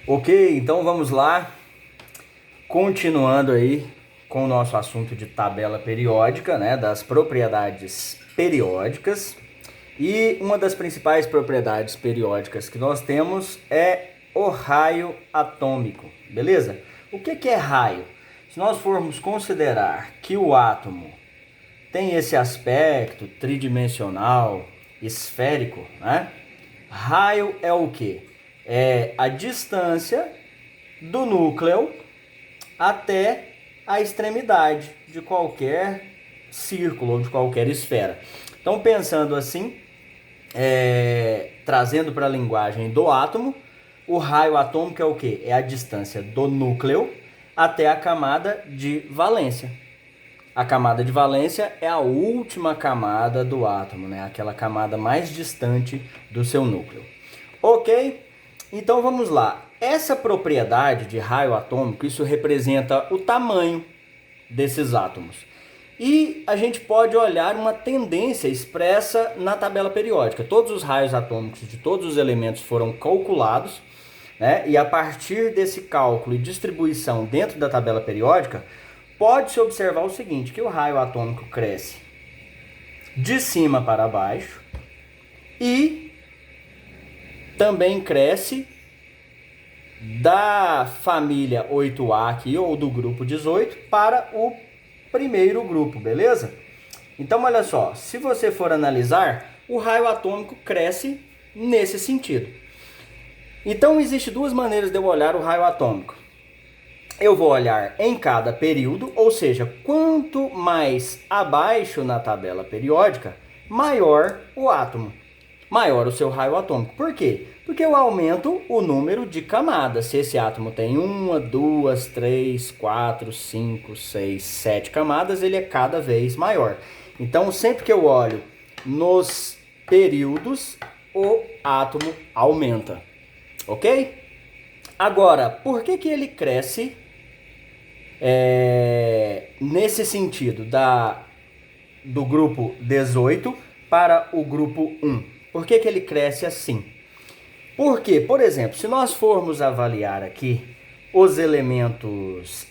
Ok, então vamos lá, continuando aí com o nosso assunto de tabela periódica, né, das propriedades periódicas. E uma das principais propriedades periódicas que nós temos é o raio atômico, beleza? O que é raio? Se nós formos considerar que o átomo tem esse aspecto tridimensional, esférico, né? Raio é o que? É a distância do núcleo até a extremidade de qualquer círculo ou de qualquer esfera. Então, pensando assim, trazendo para a linguagem do átomo, o raio atômico é o que? É a distância do núcleo até a camada de valência. A camada de valência é a última camada do átomo, né? Aquela camada mais distante do seu núcleo. Ok? Então vamos lá. Essa propriedade de raio atômico, isso representa o tamanho desses átomos. E a gente pode olhar uma tendência expressa na tabela periódica. Todos os raios atômicos de todos os elementos foram calculados, né? E a partir desse cálculo e distribuição dentro da tabela periódica, pode-se observar o seguinte, que o raio atômico cresce de cima para baixo e também cresce da família 8A aqui, ou do grupo 18, para o primeiro grupo, beleza? Então, olha só, se você for analisar, o raio atômico cresce nesse sentido. Então, existe duas maneiras de eu olhar o raio atômico. Eu vou olhar em cada período, ou seja, quanto mais abaixo na tabela periódica, maior o átomo, maior o seu raio atômico. Por quê? Porque eu aumento o número de camadas. Se esse átomo tem uma, duas, três, quatro, cinco, seis, sete camadas, ele é cada vez maior. Então, sempre que eu olho nos períodos, o átomo aumenta. Ok? Agora, por que ele cresce nesse sentido do grupo 18 para o grupo 1? Por que ele cresce assim? Porque, por exemplo, se nós formos avaliar aqui os elementos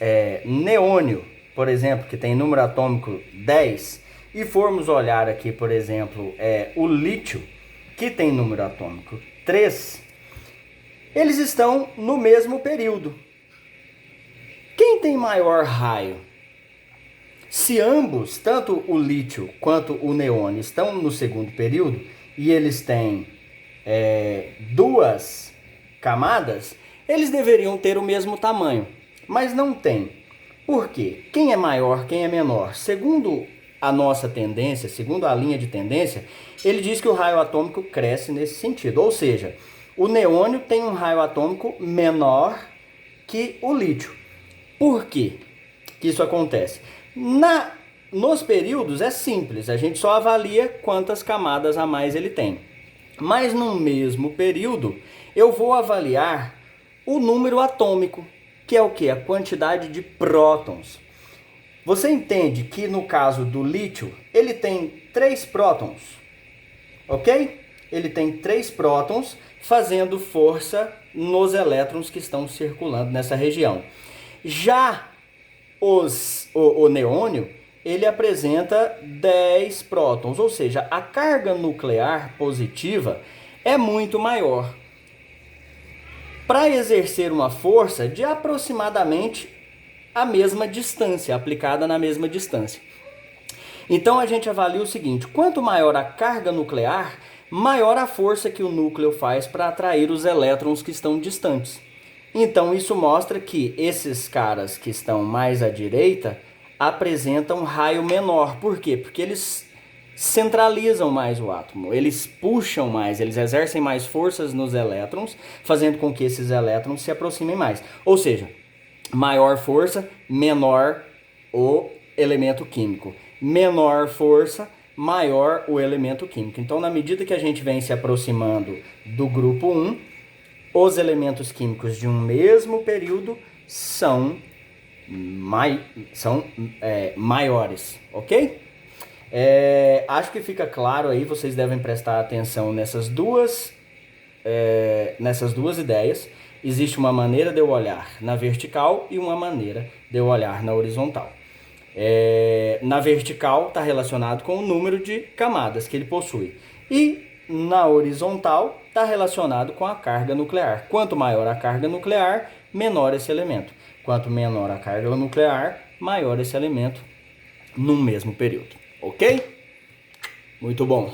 neônio, por exemplo, que tem número atômico 10, e formos olhar aqui, por exemplo, o lítio, que tem número atômico 3, eles estão no mesmo período. Quem tem maior raio? Se ambos, tanto o lítio quanto o neônio, estão no segundo período e eles têm duas camadas, eles deveriam ter o mesmo tamanho, mas não tem. Por quê? Quem é maior, quem é menor? Segundo a nossa tendência, segundo a linha de tendência, ele diz que o raio atômico cresce nesse sentido, ou seja, o neônio tem um raio atômico menor que o lítio. Por quê que isso acontece? Nos períodos é simples, a gente só avalia quantas camadas a mais ele tem. Mas no mesmo período, eu vou avaliar o número atômico, que é o que? A quantidade de prótons. Você entende que no caso do lítio, ele tem 3 prótons, ok? Ele tem 3 prótons fazendo força nos elétrons que estão circulando nessa região. Já o neônio, ele apresenta 10 prótons, ou seja, a carga nuclear positiva é muito maior. Para exercer uma força de aproximadamente a mesma distância, aplicada na mesma distância. Então a gente avalia o seguinte, quanto maior a carga nuclear, maior a força que o núcleo faz para atrair os elétrons que estão distantes. Então isso mostra que esses caras que estão mais à direita apresentam raio menor. Por quê? Porque eles centralizam mais o átomo, eles puxam mais, eles exercem mais forças nos elétrons, fazendo com que esses elétrons se aproximem mais. Ou seja, maior força, menor o elemento químico. Menor força, maior o elemento químico. Então, na medida que a gente vem se aproximando do grupo 1, os elementos químicos de um mesmo período são maiores, ok? Acho que fica claro aí, vocês devem prestar atenção nessas duas nessas duas ideias, existe uma maneira de eu olhar na vertical e uma maneira de eu olhar na horizontal. Na vertical está relacionado com o número de camadas que ele possui. E na horizontal está relacionado com a carga nuclear. Quanto maior a carga nuclear, menor esse elemento. Quanto menor a carga nuclear, maior esse elemento no mesmo período. Ok? Muito bom.